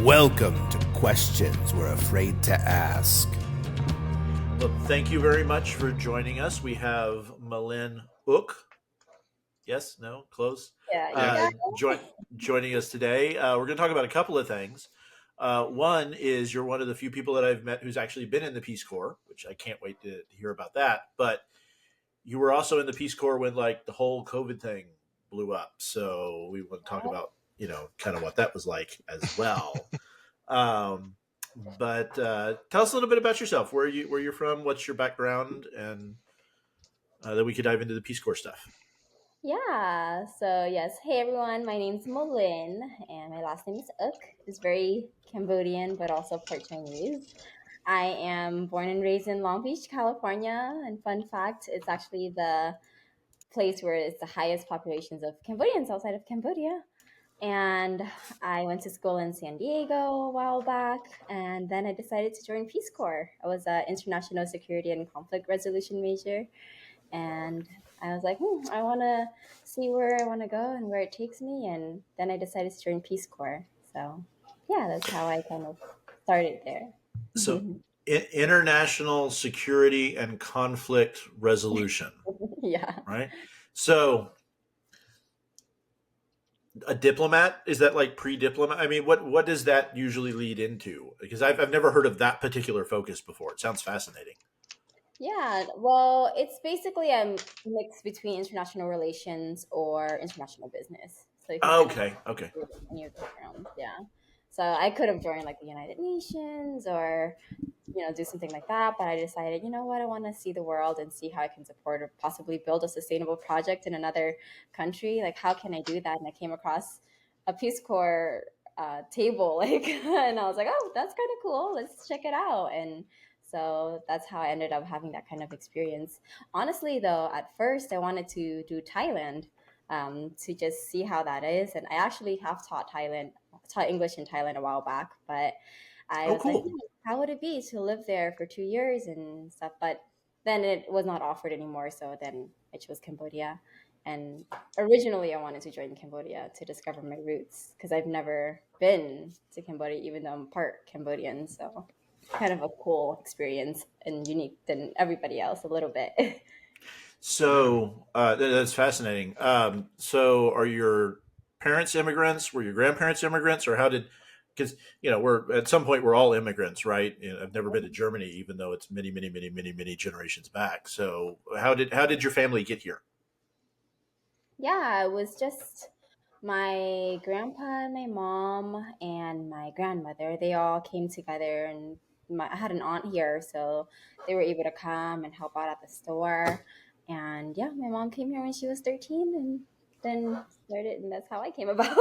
Welcome to Questions We're Afraid to Ask. Well, thank you very much for joining us. We have Malin Ook. Yes? No? Close? Yeah. Joining us today. We're going to talk about a couple of things. One is you're one of the few people that I've met who's actually been in the Peace Corps, which I can't wait to hear about that. But you were also in the Peace Corps when the whole COVID thing blew up. So we want to talk about, kind of what that was like as well. But tell us a little bit about yourself. Where you're from? What's your background? And then we could dive into the Peace Corps stuff. Yeah. So yes. Hey everyone. My name's Malin, and my last name is Ook. It's very Cambodian, but also part Chinese. I am born and raised in Long Beach, California. And fun fact, it's actually the place where it's the highest populations of Cambodians outside of Cambodia. And I went to school in San Diego a while back, and then I decided to join Peace Corps. I was an international security and conflict resolution major, and I was like, I want to see where I want to go and where it takes me, and then I decided to join Peace Corps. So, yeah, that's how I kind of started there. So, international security and conflict resolution. Yeah. Right. So, a diplomat, is that like pre-diplomat? I mean, what does that usually lead into? Because I've never heard of that particular focus before. It sounds fascinating. Yeah, well, it's basically a mix between international relations or international business. So you can Okay. do any of those realms, yeah. So I could have joined like the United Nations or do something like that, but I decided, you know what, I want to see the world and see how I can support or possibly build a sustainable project in another country. Like, how can I do that? And I came across a Peace Corps table, and I was like, oh, that's kind of cool. Let's check it out. And so that's how I ended up having that kind of experience. Honestly, though, at first I wanted to do Thailand, to just see how that is. And I actually have taught English in Thailand a while back, but I was cool. like, how would it be to live there for 2 years and stuff? But then it was not offered anymore. So then I chose Cambodia. And originally I wanted to join Cambodia to discover my roots because I've never been to Cambodia, even though I'm part Cambodian. So kind of a cool experience and unique than everybody else a little bit. So that's fascinating. So are your parents immigrants? Were your grandparents immigrants, or how did? Because we're at some point we're all immigrants, right? I've never been to Germany, even though it's many, many, many, many, many generations back. So how did your family get here? Yeah, it was just my grandpa and my mom and my grandmother. They all came together, and I had an aunt here, so they were able to come and help out at the store. And yeah, my mom came here when she was 13, and then started, and that's how I came about.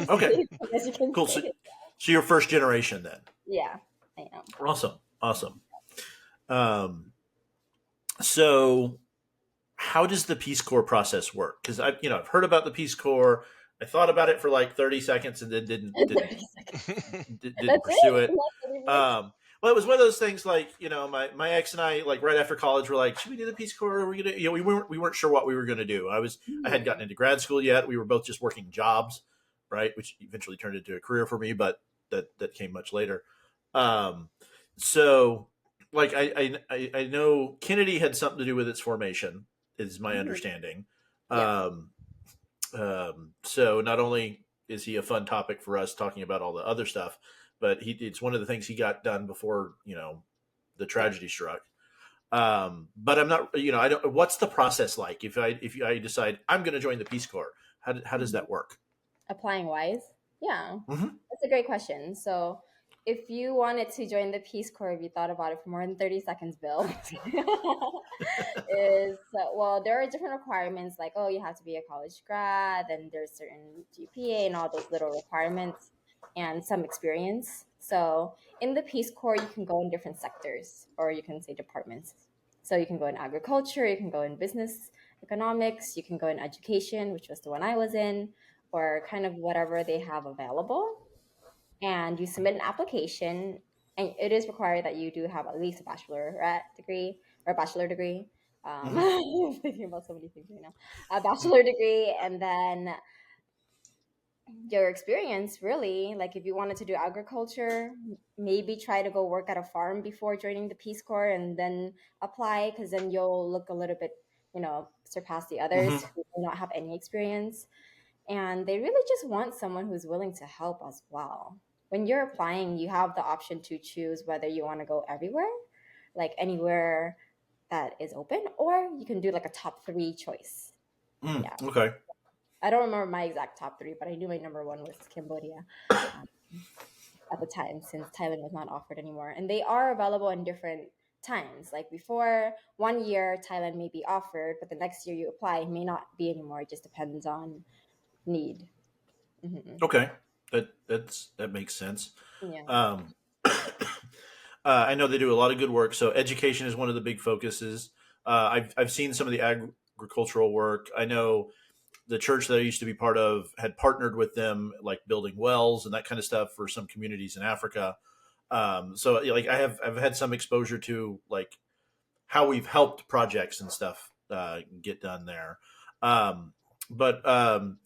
Okay, As you can cool. say. So you're first generation then. Yeah, I am. Awesome. So how does the Peace Corps process work? Because I've heard about the Peace Corps. I thought about it for like 30 seconds and then didn't pursue it. Well, it was one of those things like, my ex and I, like right after college, were like, should we do the Peace Corps? Are we gonna, we weren't sure what we were gonna do. I hadn't gotten into grad school yet. We were both just working jobs, right? Which eventually turned into a career for me, but that came much later. So like I know Kennedy had something to do with its formation, is my understanding. Yeah. So not only is he a fun topic for us talking about all the other stuff, but it's one of the things he got done before, the tragedy struck. But I'm not, I don't, what's the process like if I decide I'm going to join the Peace Corps? How does that work? Applying wise? Yeah. Mm-hmm. That's a great question. So if you wanted to join the Peace Corps, if you thought about it for more than 30 seconds, Bill, well, there are different requirements like, you have to be a college grad, and there's certain GPA and all those little requirements and some experience. So in the Peace Corps, you can go in different sectors, or you can say departments. So you can go in agriculture, you can go in business economics, you can go in education, which was the one I was in, or kind of whatever they have available. And you submit an application, and it is required that you do have at least a bachelorette degree or a bachelor degree. I'm thinking about so many things right now. A bachelor degree, and then your experience, really. Like if you wanted to do agriculture, maybe try to go work at a farm before joining the Peace Corps and then apply, because then you'll look a little bit, surpass the others Hmm. who do not have any experience. And they really just want someone who's willing to help as well. When you're applying, you have the option to choose whether you want to go everywhere, like anywhere that is open, or you can do like a top three choice. Yeah. Okay. I don't remember my exact top three, but I knew my number one was Cambodia um, at the time, since Thailand was not offered anymore. And they are available in different times. Like before, 1 year Thailand may be offered, but the next year you apply it may not be anymore. It just depends on need. Hmm. Okay. That makes sense. Yeah. Um, I know they do a lot of good work. So education is one of the big focuses. I've seen some of the agricultural work. I know the church that I used to be part of had partnered with them, like building wells and that kind of stuff for some communities in Africa. So like I've had some exposure to like how we've helped projects and stuff get done there. Um, but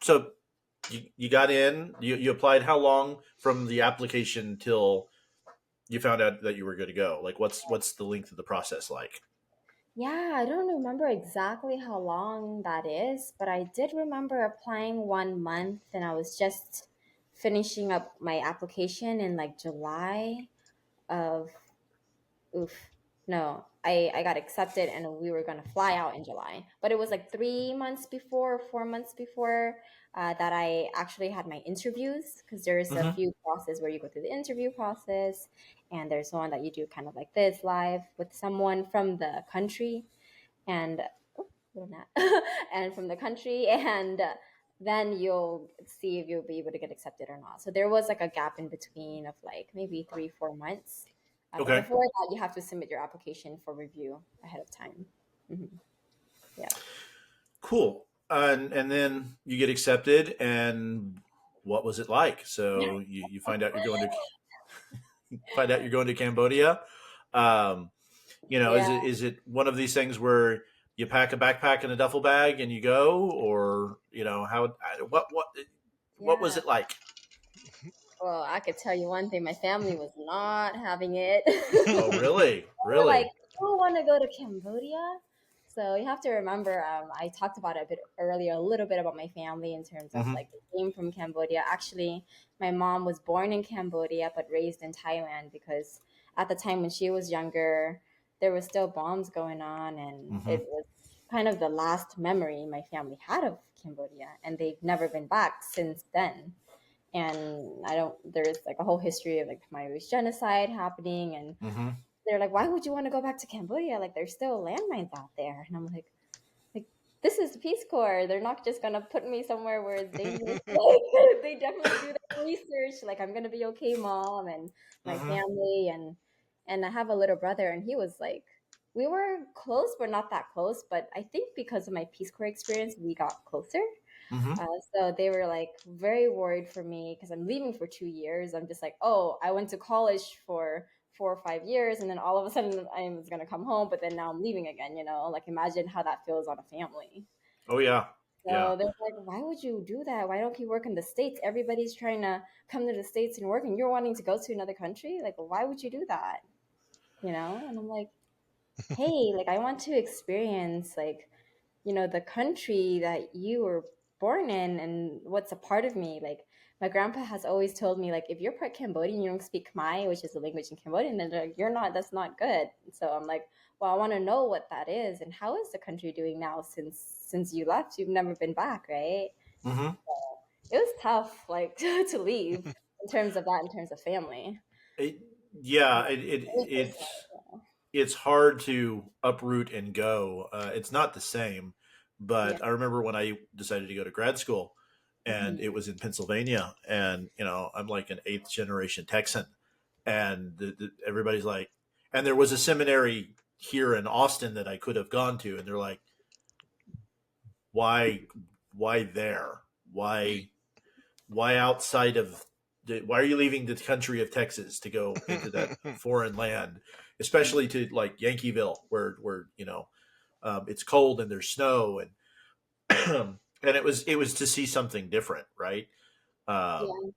so you got in, you applied. How long from the application till you found out that you were good to go? Like what's the length of the process like? Yeah, I don't remember exactly how long that is, but I did remember applying 1 month, and I was just finishing up my application in like July of oof. No, I got accepted and we were going to fly out in July. But it was like 3 months before, 4 months before that I actually had my interviews, because there's a Hmm. few process where you go through the interview process, and there's one that you do kind of like this live with someone from the country and little gnat. And from the country, and then you'll see if you'll be able to get accepted or not. So there was like a gap in between of like maybe 3 4 months, but Okay. before that you have to submit your application for review ahead of time. Hmm. Yeah. Cool. And then you get accepted, and what was it like? So you find out you're going to Cambodia. Um, Yeah. is it one of these things where you pack a backpack and a duffel bag and you go, or how what was Yeah. it like? Well, I could tell you one thing, my family was not having it. Oh, really, Were like, really? who want to go to Cambodia? So you have to remember, I talked about it a bit earlier, a little bit about my family in terms of Hmm. like they came from Cambodia. Actually, my mom was born in Cambodia but raised in Thailand, because at the time when she was younger, there was still bombs going on, and Hmm. it was kind of the last memory my family had of Cambodia, and they've never been back since then. And I don't, there's like a whole history of like Khmer genocide happening, and Hmm. they're like, why would you want to go back to Cambodia? Like, there's still landmines out there. And I'm like this is the Peace Corps. They're not just gonna put me somewhere where it's dangerous. Like, they definitely do their research. Like, I'm gonna be okay, mom, and my Hmm. family, and I have a little brother, and he was like, we were close, but not that close. But I think because of my Peace Corps experience, we got closer. Hmm. So they were like very worried for me because I'm leaving for 2 years. I'm just like, oh, I went to college for 4 or 5 years, and then all of a sudden I was gonna come home, but then now I'm leaving again. Like imagine how that feels on a family. Oh, yeah, yeah. So they're like, why would you do that? Why don't you work in the States? Everybody's trying to come to the States and work, and you're wanting to go to another country. Like, why would you do that? And I'm like, hey, like I want to experience like the country that you were born in and what's a part of me. Like my grandpa has always told me, like, if you're part Cambodian, you don't speak Khmer, which is the language in Cambodian, then like, you're not, that's not good. So I'm like, well, I want to know what that is and how is the country doing now since you left. You've never been back, right? Hmm. It was tough, like to leave in terms of family. It, yeah, Yeah. it's hard to uproot and go. It's not the same, Yeah. but I remember when I decided to go to grad school, and Mhm. it was in Pennsylvania, and I'm like an eighth generation Texan, and everybody's like, and there was a seminary here in Austin that I could have gone to, and they're like, why, why there, why outside of why are you leaving the country of Texas to go into that foreign land, especially to like Yankeeville, where it's cold and there's snow, and and it was to see something different, right? Um, Yeah.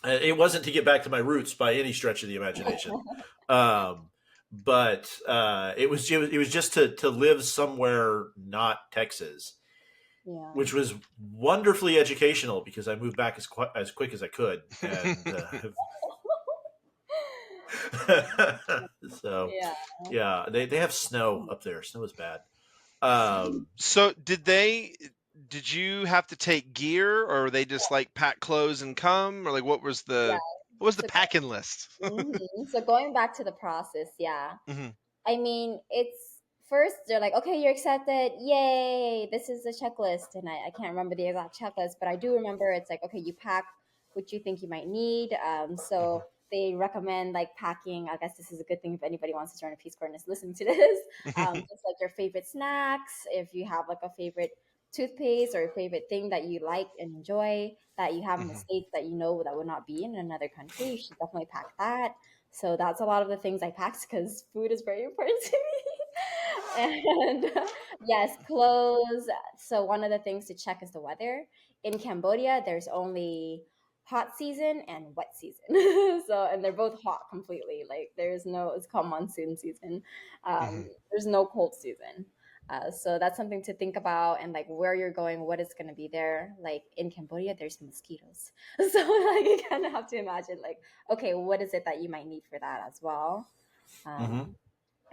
it wasn't to get back to my roots by any stretch of the imagination, um, but it was just to live somewhere not Texas, Yeah. which was wonderfully educational because I moved back as quick as I could, and so Yeah. yeah, they have snow up there. Snow is bad. Um, So did you have to take gear, or were they just like pack clothes and come, or like Yeah. what was the So, packing list? mhm. So going back to the process, yeah. Hmm. I mean, it's first they're like, okay, you're accepted. Yay. This is the checklist. And I can't remember the exact checklist, but I do remember it's like, okay, you pack what you think you might need. So they recommend like packing. I guess this is a good thing if anybody wants to join a Peace Corps and is listening to this. Just like your favorite snacks, if you have like a favorite toothpaste or a favorite thing that you like and enjoy that you have in the States that you know that would not be in another country, you should definitely pack that. So that's a lot of the things I packed because food is very important to me. And yes, clothes. So one of the things to check is the weather. In Cambodia, there's only hot season and wet season. So and they're both hot completely. Like there's no, it's called monsoon season. There's no cold season. So that's something to think about and like where you're going, what is going to be there. Like in Cambodia, there's mosquitoes. So like you kind of have to imagine like, okay, what is it that you might need for that as well? mhm. Um,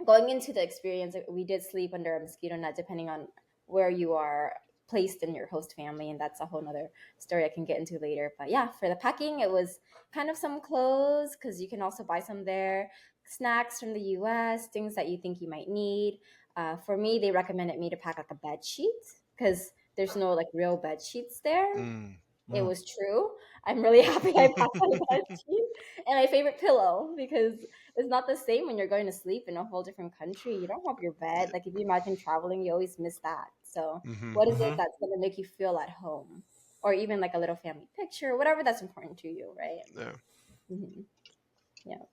Going into the experience, we did sleep under a mosquito net depending on where you are placed in your host family, and that's a whole nother story I can get into later. But yeah, for the packing, it was kind of some clothes because you can also buy some there, snacks from the US, things that you think you might need. For me, they recommended me to pack like a bed sheet because there's no like real bed sheets there. Mm. It Mm. was true. I'm really happy I packed my bed sheet and my favorite pillow because it's not the same when you're going to sleep in a whole different country. You don't have your bed. Like if you imagine traveling, you always miss that. So Hmm. what is it Mhm. that's going to make you feel at home? Or even like a little family picture, whatever that's important to you, right? Yeah. Hmm. Yeah.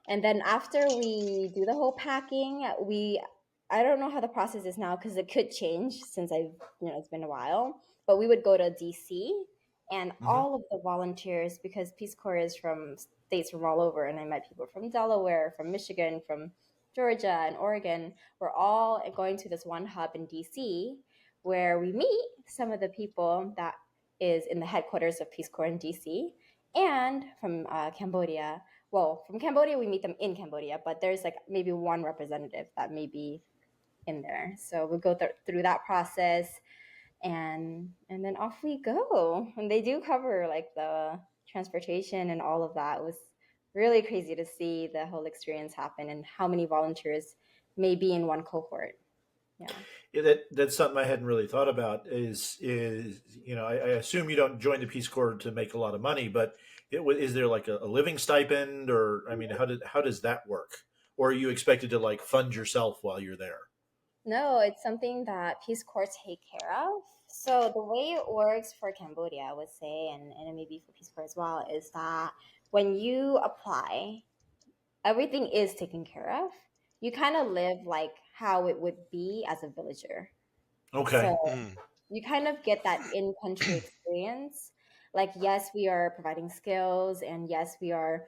And then after we do the whole packing, I don't know how the process is now because it could change since it's been a while, but we would go to DC and Mhm. all of the volunteers, because Peace Corps is from states from all over, and I met people from Delaware, from Michigan, from Georgia, and Oregon. We're all going to this one hub in DC where we meet some of the people that is in the headquarters of Peace Corps in DC and from Cambodia. Well, from Cambodia, we meet them in Cambodia, but there's like maybe one representative that may be in there. So we go through that process, and then off we go. And they do cover like the transportation and all of that. It was really crazy to see the whole experience happen and how many volunteers may be in one cohort. Yeah. Yeah, that's something I hadn't really thought about. Is I assume you don't join the Peace Corps to make a lot of money, but is there like a living stipend, or I mean, how does that work? Or are you expected to like fund yourself while you're there? No, it's something that Peace Corps take care of. So the way it works for Cambodia, I would say, and maybe for Peace Corps as well, is that when you apply, everything is taken care of. You kind of live like how it would be as a villager. Okay. So Mm. you kind of get that in-country experience. Like, yes, we are providing skills, and yes, we are,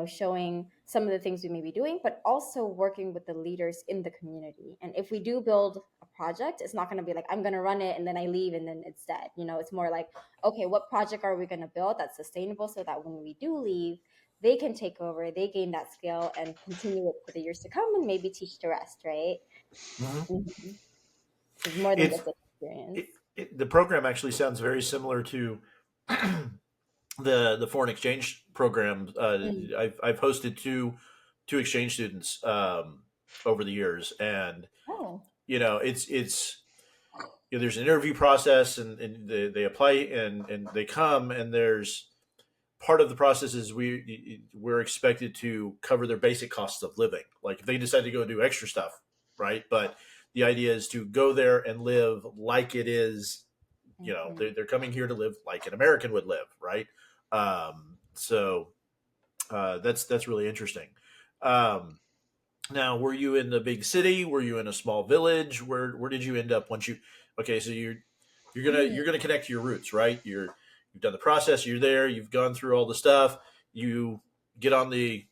showing some of the things we may be doing, but also working with the leaders in the community. And if we do build a project, it's not going to be like, I'm going to run it and then I leave and then it's dead. It's more like, okay, what project are we going to build that's sustainable so that when we do leave, they can take over, they gain that skill and continue it for the years to come and maybe teach the rest, right? Hmm. Mhm. So it's more than It's just an experience. the program actually sounds very similar to the foreign exchange program. Mm. I've hosted two exchange students over the years, and Oh. it's there's an interview process, and they apply and they come, and there's part of the process is we're expected to cover their basic costs of living. Like if they decide to go do extra stuff, right? But the idea is to go there and live like it is. Mhm. They're coming here to live like an American would live, right? So that's really interesting. Um, Now, were you in the big city? Were you in a small village? Where did you end up once you? Okay, so you're Mm. gonna connect to your roots, right? you've done the process. You're there. You've gone through all the stuff. You get on the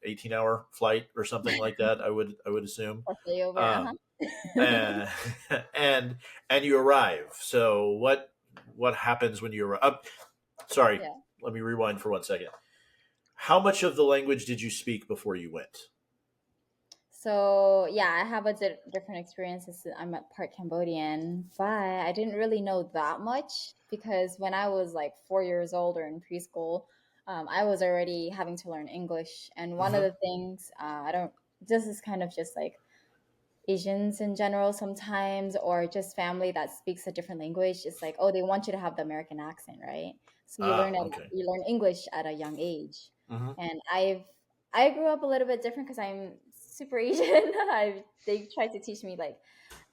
18-hour flight or something like that. I would assume. Or layover, Um, and and and you arrive. So what happens when you arrive? Sorry, Yeah. let me rewind for 1 second. How much of the language did you speak before you went? So yeah, I have a different experiences. I'm at part Cambodian, but I didn't really know that much because when I was like 4 years old or in preschool, I was already having to learn English. And one of Mm-hmm. the things I don't. This is kind of just like Asians in general sometimes, or just family that speaks a different language. It's like, oh, they want you to have the American accent, right? So Ah, okay. you learn English at a young age, Mm-hmm. and I grew up a little bit different because I'm super Asian. They tried to teach me like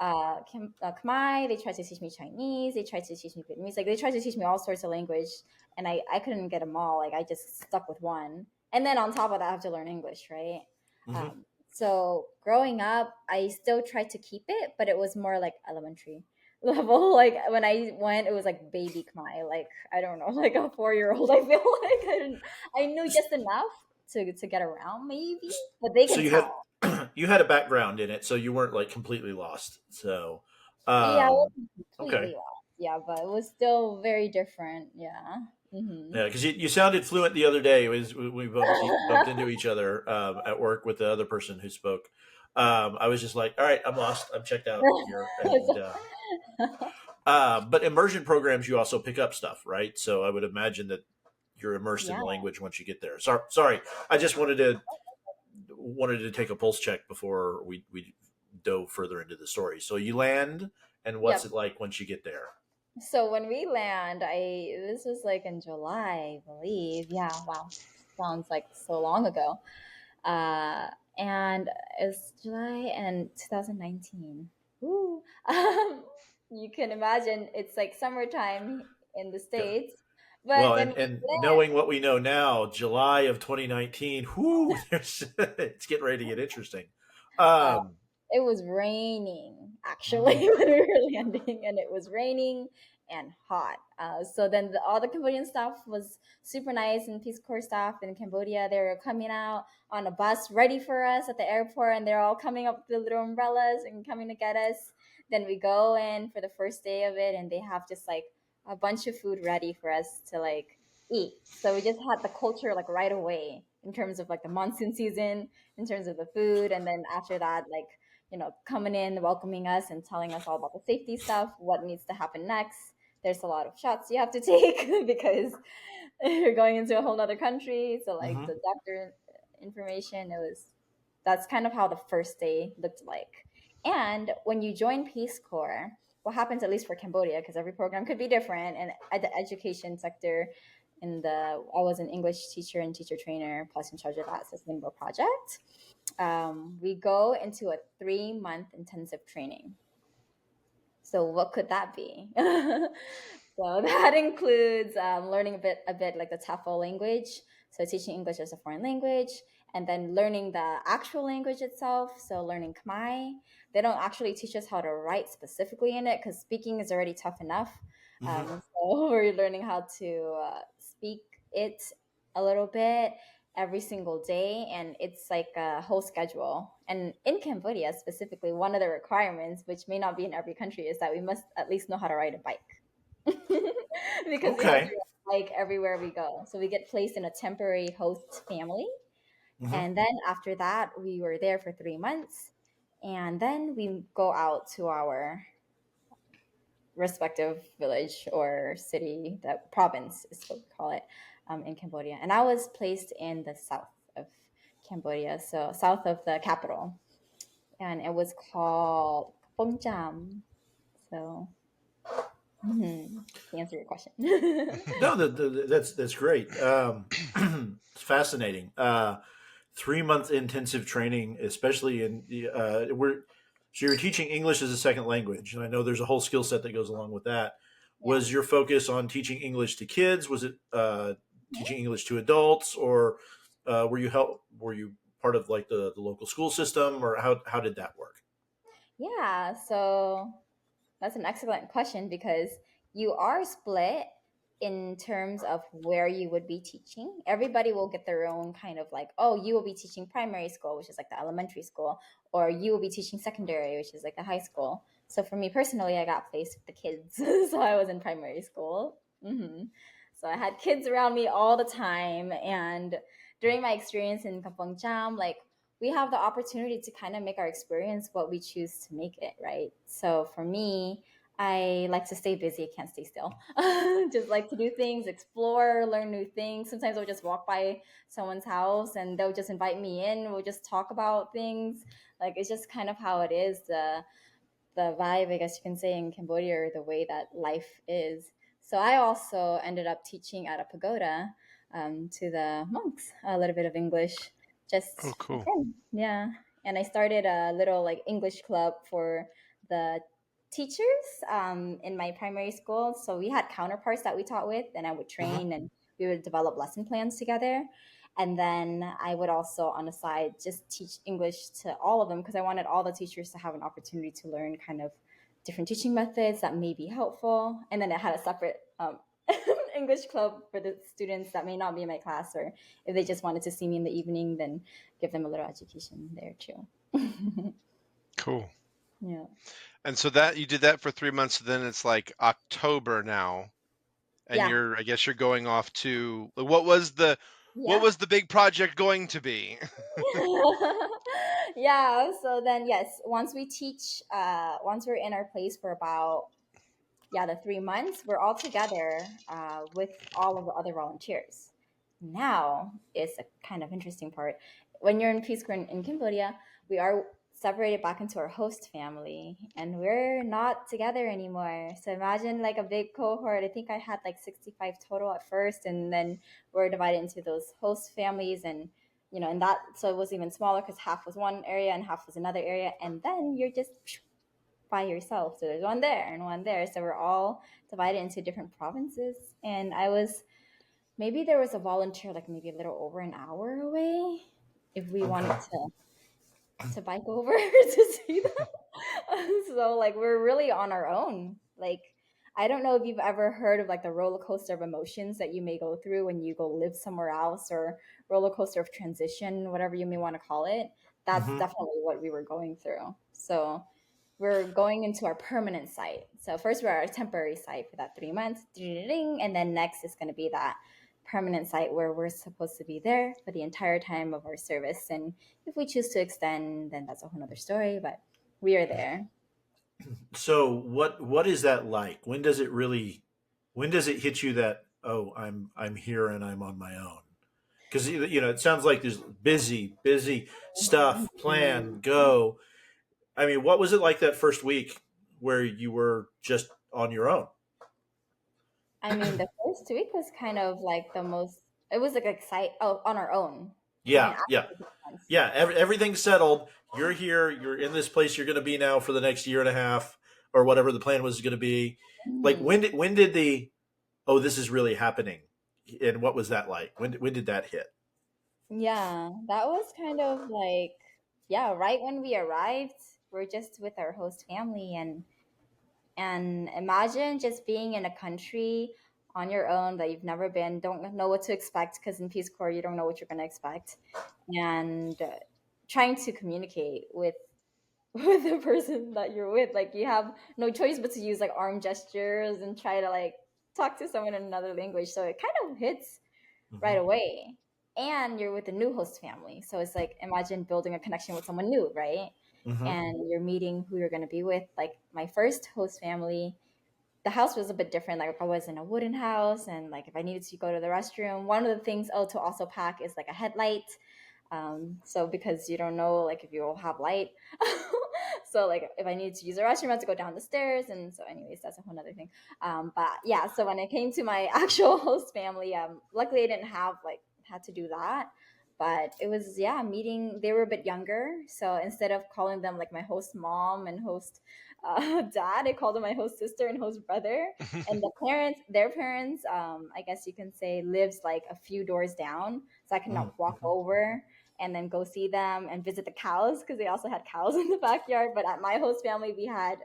Khmer. They tried to teach me Chinese. They tried to teach me Vietnamese. Like they tried to teach me all sorts of language, and I couldn't get them all. Like I just stuck with one. And then on top of that, I have to learn English, right? Mm-hmm. So growing up, I still tried to keep it, but it was more like elementary level. Like when I went, it was like baby Khmer. Like I don't know, like a 4 year old. I feel like I knew just enough to get around, maybe, but they So can you had tell. you had a background in it, so you weren't like completely lost. So, Yeah, I wasn't okay, completely lost. Yeah, but it was still very different. Yeah. Hmm. yeah, because you sounded fluent the other day. It was we bumped into each other at work with the other person who spoke. I was just like, all right, I'm lost. I'm checked out here, and but immersion programs, you also pick up stuff, right? So I would imagine that you're immersed in Yeah. the language once you get there. Sorry, I just wanted to take a pulse check before we dove further into the story. So you land, and what's Yep. it like once you get there? So when we land, I this was like in July, I believe. Yeah, wow. Sounds like so long ago. Uh and it's July and 2019. Ooh. You can imagine it's like summertime in the Yeah. States. But Well, then we and land. knowing what we know now, July of 2019, whoo, it's getting ready to get interesting. uh, Um, It was raining actually mhm, when we were landing, and it was raining and hot. So then all the Cambodian staff was super nice, and Peace Corps staff in Cambodia, they were coming out on a bus ready for us at the airport, and they're all coming up with the little umbrellas and coming to get us. Then we go in for the first day of it, and they have just like a bunch of food ready for us to like eat. So we just had the culture like right away in terms of like the monsoon season, in terms of the food, and then after that, like coming in, welcoming us, and telling us all about the safety stuff, what needs to happen next. There's a lot of shots you have to take because you're going into a whole other country. So, like mhm. the doctor information, that's kind of how the first day looked like. And when you join Peace Corps, what happens, at least for Cambodia, because every program could be different, and at the education sector, I was an English teacher and teacher trainer, plus in charge of that sustainable project. We go into a 3 month intensive training. So what could that be? So that includes learning a bit like the TEFL language, so teaching English as a foreign language, and then learning the actual language itself. So learning Khmer. They don't actually teach us how to write specifically in it because speaking is already tough enough. Hmm. So we're learning how to speak it a little bit every single day, and it's like a whole schedule. And in Cambodia specifically, one of the requirements, which may not be in every country, is that we must at least know how to ride a bike. Because we have to Okay. ride a bike everywhere we go. So we get placed in a temporary host family, Hmm. and then after that we were there for 3 months, and then we go out to our respective village or city, that province is what we call it, in Cambodia. And I was placed in the south of Cambodia, so south of the capital, and it was called Pongcham. So, to answer your question. No, that's great. It's fascinating. 3 month intensive training, especially in the we're so you're teaching English as a second language, and I know there's a whole skill set that goes along with that. Yeah. Was your focus on teaching English to kids? Was it teaching English to adults, or were you part of like the local school system, or how did that work? Yeah, so that's an excellent question because you are split. in terms of where you would be teaching. Everybody will get their own kind of like, oh, you will be teaching primary school, which is like the elementary school, or you will be teaching secondary, which is like the high school. So for me personally, I got placed with the kids. So I was in primary school. So I had kids around me all the time. And during my experience in Kampong Jam, like we have the opportunity to kind of make our experience what we choose to make it, right? So for me, I like to stay busy. I can't stay still. Just like to do things, explore, learn new things. Sometimes I'll just walk by someone's house and they'll just invite me in. We'll just talk about things. Like it's just kind of how it is. The vibe, I guess you can say, in Cambodia, or the way that life is. So I also ended up teaching at a pagoda to the monks a little bit of English, Oh, just for cool. fun. Yeah. And I started a little like English club for the teachers in my primary school. So we had counterparts that we taught with, and I would Hmm. train and we would develop lesson plans together. And then I would also, on the side, just teach English to all of them because I wanted all the teachers to have an opportunity to learn kind of different teaching methods that may be helpful. And then I had a separate English club for the students that may not be in my class, or if they just wanted to see me in the evening, then give them a little education there too. Cool. Yeah. And so that you did that for 3 months. Then it's like October now, and Yeah. I guess you're going off to what was the big project going to be? Yeah. So then, yes, once we teach, once we're in our place for about the 3 months, we're all together with all of the other volunteers. Now is a kind of interesting part. When you're in Peace Corps in Cambodia, we are separated back into our host family, and we're not together anymore. So imagine like a big cohort. I think I had like 65 total at first, and then we're divided into those host families, and and that, so it was even smaller because half was one area and half was another area, and then you're just by yourself. So there's one there and one there. So we're all divided into different provinces. And I was, maybe there was a volunteer like maybe a little over an hour away if we Okay. wanted to bike over to see them. So like we're really on our own. Like I don't know if you've ever heard of like the roller coaster of emotions that you may go through when you go live somewhere else, or roller coaster of transition, whatever you may want to call it. That's Hmm. definitely what we were going through. So we're going into our permanent site. So first we're at our temporary site for that 3 months, and then next is going to be that permanent site where we're supposed to be there for the entire time of our service. And if we choose to extend, then that's a whole nother story. But we are there. So what is that like? When does it hit you that, oh, I'm here and I'm on my own? Because it sounds like there's busy stuff, plan, go. I mean, what was it like that first week where you were just on your own? I mean, the first week was kind of like the most. It was like on our own. We Yeah, didn't ask yeah, for consent. yeah. Everything's settled. You're here. You're in this place. You're going to be now for the next year and a half, or whatever the plan was going to be. Like Mhm. when did the, oh, this is really happening, and what was that like? When did that hit? Yeah, that was kind of like, yeah, right when we arrived, we're just with our host family, and imagine just being in a country on your own that you've never been, don't know what to expect because in Peace Corps you don't know what you're going to expect, and trying to communicate with with the person that you're with. Like you have no choice but to use like arm gestures and try to like talk to someone in another language. So it kind of hits right Hmm. away. And you're with a new host family. So it's like imagine building a connection with someone new, right? Hmm. And you're meeting who you're going to be with. Like my first host family, the house was a bit different. Like I was in a wooden house, and like if I needed to go to the restroom, one of the things to also pack is like a headlight. So because you don't know like if you will have light. So like if I needed to use the restroom, I had to go down the stairs, and so anyways, that's a whole other thing. But yeah, so when I came to my actual host family, luckily I didn't have like had to do that. But it was, yeah, meeting. They were a bit younger, so instead of calling them like my host mom and host dad, I called them my host sister and host brother. And their parents, I guess you can say, lives like a few doors down, so I could not walk Hmm. over and then go see them and visit the cows because they also had cows in the backyard. But at my host family, we had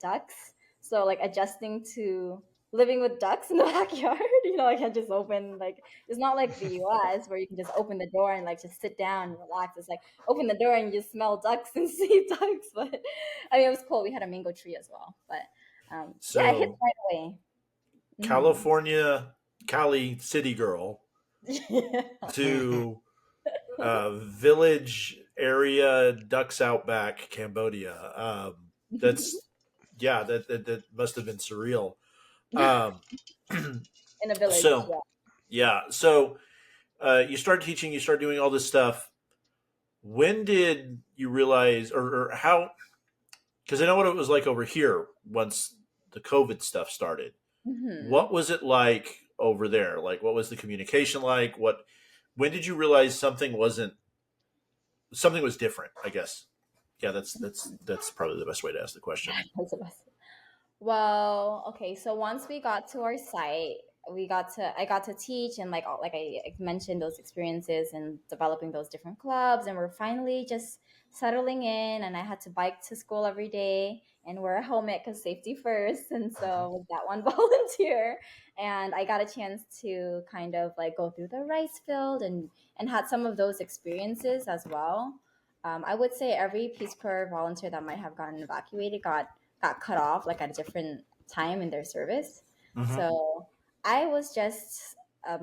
ducks. So like adjusting to living with ducks in the backyard. I can't just open, like, it's not like the US where you can just open the door and like just sit down and relax. It's like open the door and you just smell ducks and see ducks. But I mean, it was cool. We had a mango tree as well. But yeah, it hit So right away. Hmm. California, Cali city girl Yeah. to village area ducks outback Cambodia. That's yeah, that must have been surreal. Um, In a village, so yeah. yeah, so you start teaching, you start doing all this stuff. When did you realize, or how? Because I know what it was like over here once the COVID stuff started. Hmm. What was it like over there? Like, what was the communication like? What? When did you realize something was different? I guess. Yeah, that's probably the best way to ask the question. That's the best. Well, okay, so once we got to our site, I got to teach, and like I mentioned, those experiences and developing those different clubs, and we're finally just settling in, and I had to bike to school every day and wear a helmet because safety first. And Mm-hmm. so with that one volunteer, and I got a chance to kind of like go through the rice field and had some of those experiences as well. I would say every Peace Corps volunteer that might have gotten evacuated got cut off like at a different time in their service. Mm-hmm. So I was just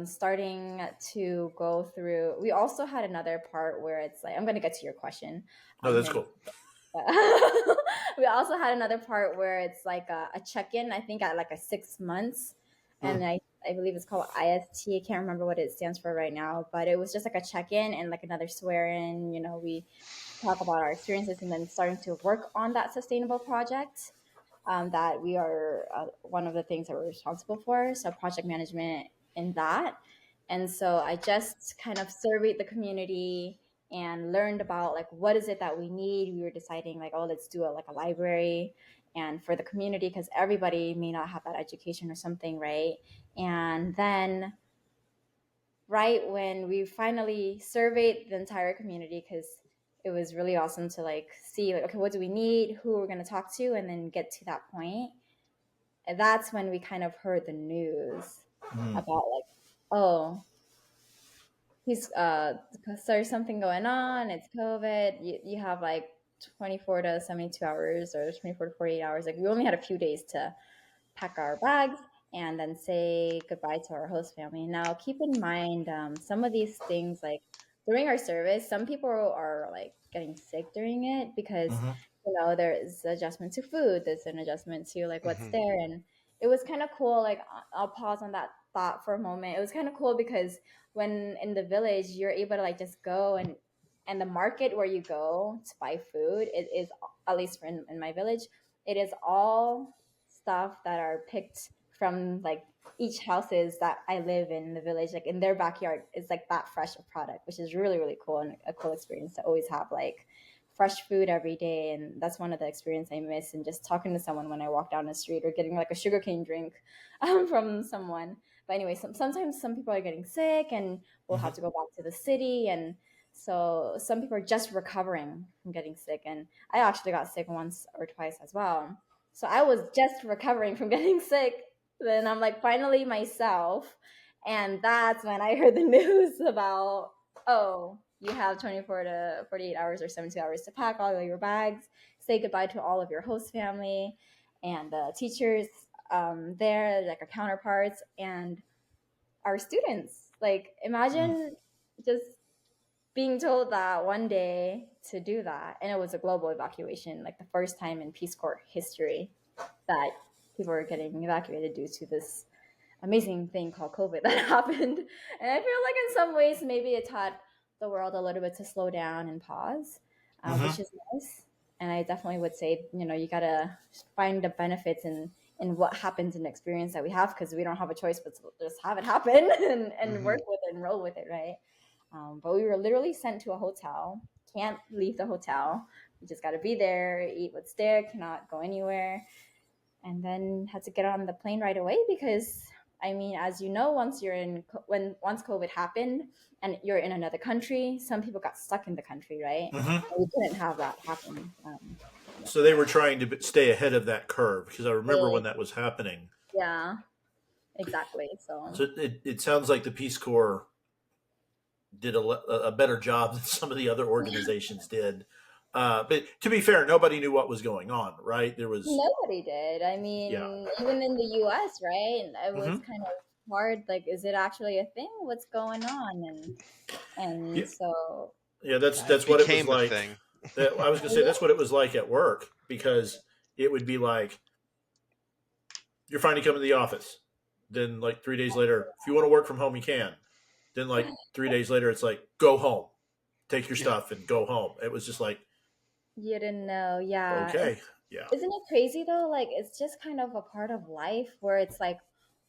starting to go through. We also had another part where it's like, I'm going to get to your question No, that's here. cool. But we also had another part where it's like a check-in, I think at like a 6 months. And Mm. I believe it's called IST. I can't remember what it stands for right now, but it was just like a check-in and like another swear-in. We talk about our experiences and then starting to work on that sustainable project that we are one of the things that we're responsible for. So project management in that. And so I just kind of surveyed the community and learned about like what is it that we need. We were deciding like, oh, let's do like a library and for the community because everybody may not have that education or something, right? And then right when we finally surveyed the entire community, because it was really awesome to like see like, okay, what do we need, who we're going to talk to, and then get to that point. And that's when we kind of heard the news Mm. about like, oh, he's because there's something going on, it's COVID. You have like 24 to 72 hours or 24 to 48 hours. Like we only had a few days to pack our bags and then say goodbye to our host family. Now, keep in mind, some of these things, like during our service, some people are like getting sick during it because, Mm-hmm. there is adjustment to food, there's an adjustment to like what's Hmm. there. And it was kind of cool. Like, I'll pause on that thought for a moment. It was kind of cool because when in the village, you're able to like just go and the market where you go to buy food, it is, at least in my village, it is all stuff that are picked from like each houses that I live in the village, like in their backyard. It's like that fresh of product, which is really, really cool and a cool experience to always have like fresh food every day. And that's one of the experience I miss. And just talking to someone when I walk down the street or getting like a sugarcane drink from someone. But anyway, sometimes some people are getting sick and we'll Mm-hmm. have to go back to the city. And so some people are just recovering from getting sick. And I actually got sick once or twice as well. So I was just recovering from getting sick. Then I'm like finally myself. And that's when I heard the news about, oh, you have 24 to 48 hours or 72 hours to pack all of your bags, say goodbye to all of your host family and the teachers there, like our counterparts and our students. Like, Mm. imagine just being told that one day to do that. And it was a global evacuation, like the first time in Peace Corps history that people are getting evacuated due to this amazing thing called COVID that happened. And I feel like in some ways, maybe it taught the world a little bit to slow down and pause, Mm-hmm. which is nice. And I definitely would say, you gotta find the benefits in what happens in the experience that we have because we don't have a choice but to just have it happen and Hmm. work with it and roll with it, right? But we were literally sent to a hotel, can't leave the hotel. We just got to be there, eat what's there, cannot go anywhere, and then had to get on the plane right away because I mean, as you know, once COVID happened and you're in another country, some people got stuck in the country, right? Mm-hmm. And we couldn't have that happen. Yeah. So they were trying to stay ahead of that curve because I remember Eh, when that was happening. yeah. Exactly. So So it sounds like the Peace Corps did a better job than some of the other organizations did. But to be fair, nobody knew what was going on, right? There was, nobody did. I yeah. mean, even in the US, right? It was Hmm. kind of hard. Like, is it actually a thing? What's going on? Yeah, And so yeah. yeah. That's what it was Became a like. thing. I was gonna say that's what it was like at work, because it would be like, you're fine to come to the office. Then like 3 days later, if you want to work from home, you can. Then like 3 days later, it's like, go home, take your Yeah. stuff and go home. It was just like, You didn't know. Yeah. okay, yeah. Isn't it crazy though? Like it's just kind of a part of life where it's like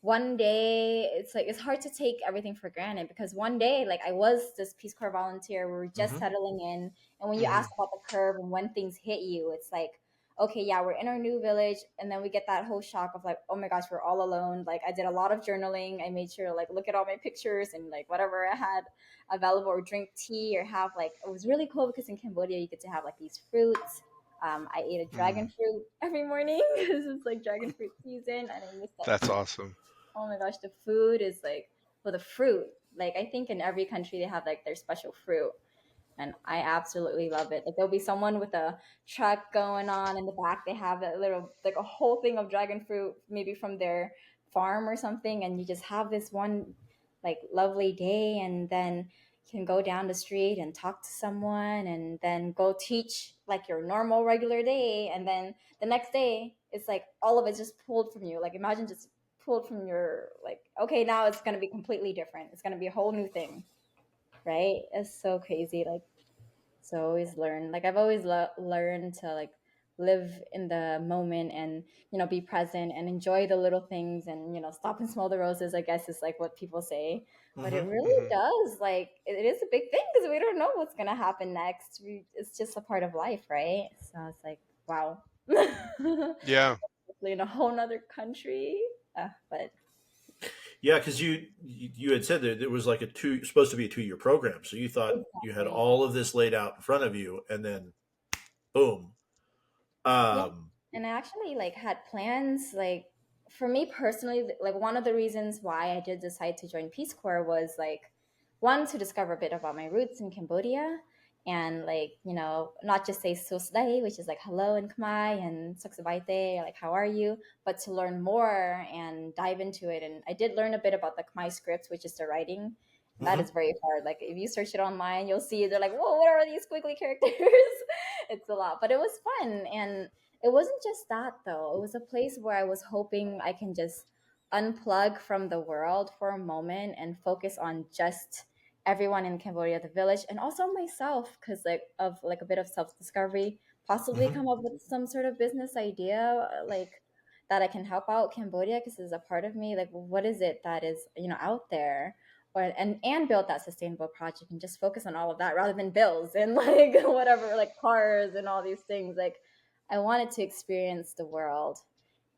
one day it's like it's hard to take everything for granted because one day like I was this Peace Corps volunteer, we were just Hmm. settling in, and when you Hmm. ask about the curve and when things hit you, it's like okay, yeah, we're in our new village, and then we get that whole shock of like, oh my gosh, we're all alone. Like I did a lot of journaling. I made sure to like look at all my pictures and like whatever I had available or drink tea or have like it was really cool because in Cambodia you get to have like these fruits. I ate a dragon Mm, fruit every morning because it's like dragon fruit season, and I miss that that's so. awesome. Oh my gosh, the food is like for the fruit. Like I think in every country they have like their special fruit, and I absolutely love it. Like there'll be someone with a truck going on in the back. They have that little like a whole thing of dragon fruit, maybe from their farm or something, and you just have this one like lovely day, and then you can go down the street and talk to someone, and then go teach like your normal regular day, and then the next day it's like all of it's just pulled from you. Like imagine just pulled from your like okay now it's gonna be completely different. It's gonna be a whole new thing, right? It's so crazy. Like so always learn. Like I've always learned to like live in the moment and be present and enjoy the little things and stop and smell the roses. I guess is like what people say, but it Hmm. really Hmm. does. Like it is a big thing because we don't know what's gonna happen next. It's just a part of life, right? So it's like wow, Yeah. in a whole nother country. But Yeah, because you had said that it was like a two supposed to be a 2 year program, so you thought you had exactly. all of this laid out in front of you, and then boom. Yeah. Um, And I actually like had plans like for me personally like one of the reasons why I did decide to join Peace Corps was like one to discover a bit about my roots in Cambodia and like not just say Susdai which is like hello in Khmer and Suksabaite like how are you, but to learn more and dive into it. And I did learn a bit about the Khmer script, which is the writing. And that mhm. is very hard. Like if you search it online, you'll see they're like, whoa, what are these squiggly characters? It's a lot, but it was fun. And it wasn't just that though. It was a place where I was hoping I can just unplug from the world for a moment and focus on just everyone in Cambodia, the village, and also myself, because like of like a bit of self discovery, possibly Mhm. come up with some sort of business idea like that I can help out Cambodia because it's a part of me. Like, what is it that is out there? Or, and build that sustainable project and just focus on all of that rather than bills and like whatever like cars and all these things. Like I wanted to experience the world